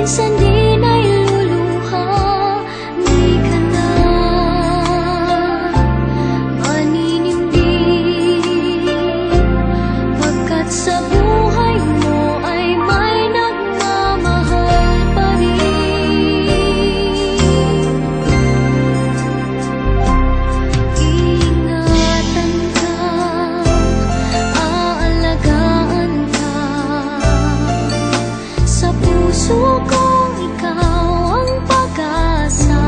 minsan din ay luluha. Di ka na maninindig, pagkat sa buhay mo ay may nagmamahal pa rin. Iingatan ka, aalagaan ka, sa puso kong ikaw ang pag-asa.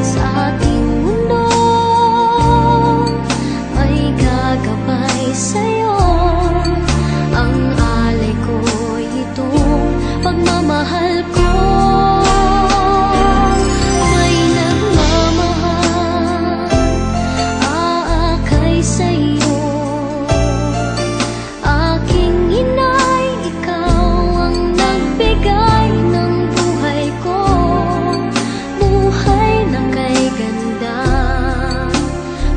Sa ating mundo ay gagabay sa'yo, ang alay ko'y itong pagmamahal ko. May nagmamahal, aakay sa'yo. Aking inay, ikaw ang nagbigay ng buhay ko, buhay na kay ganda.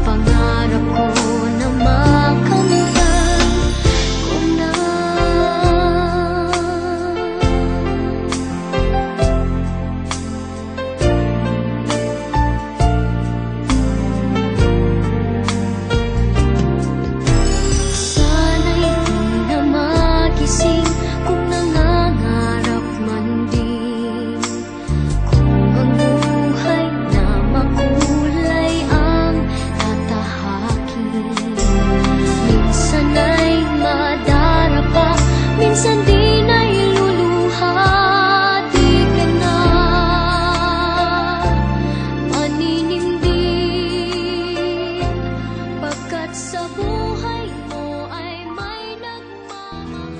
Pangarap ko na makamtan ko na. Sana'y di na magising kung nangangarap man din, kung ang buhay na makulay ang tatahakin. Minsan ay madarapa, minsan din ay luluha. Di ka na maninindig, pagkat sa buhay mo ay may nagmamahal.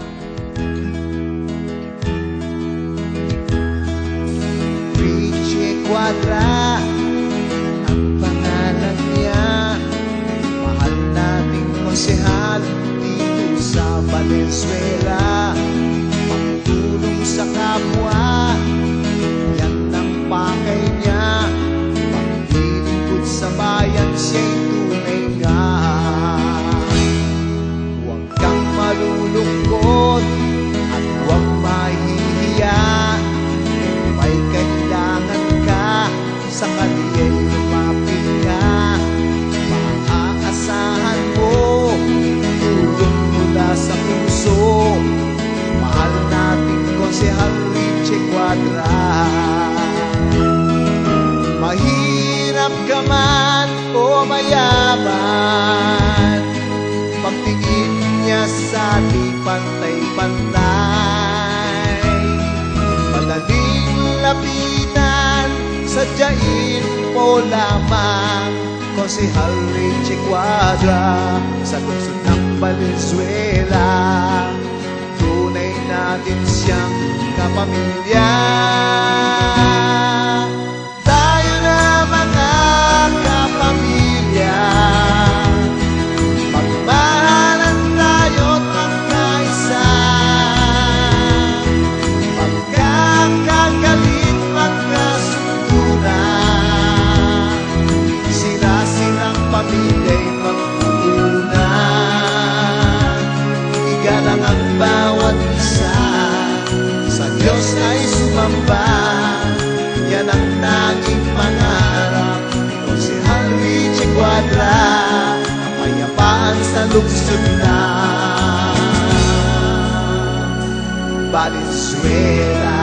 Richie Cuadra ang pangalan niya, mahal nating konsehal dito sa Valenzuela. Pagtulong sa kapwa, yan ang pakay niya. Paglilingkod sa bayan, siya'y tunay nga. Huwag kang malulungkot at huwag mahihiya. May kailangan ka, sa kaniya'y lumapit ka. Maaasahan mo tulong mula sa puso. Mahal nating konsehal Richie Cuadra. Mahirap ka man o mayaman, pagtingin niya sa ating pantay-pantay. Madaling lapitan, sadyain mo lamang konsehal Richie Cuadra sa lungsod ng Valenzuela. Tunay natin siyang kapamilya. Tayo na mga kapamilya, magmahalan tayo't magkaisa. Pagkakagalit, magkasunduran, sila-silang pamilya'y magpupunan. Igalang ang bawat isa, sa Diyos ay sumamba. Yan ang tanging pangarap ni konsehal Richie Cuadra, kapayapaan sa lungsod na Valenzuela.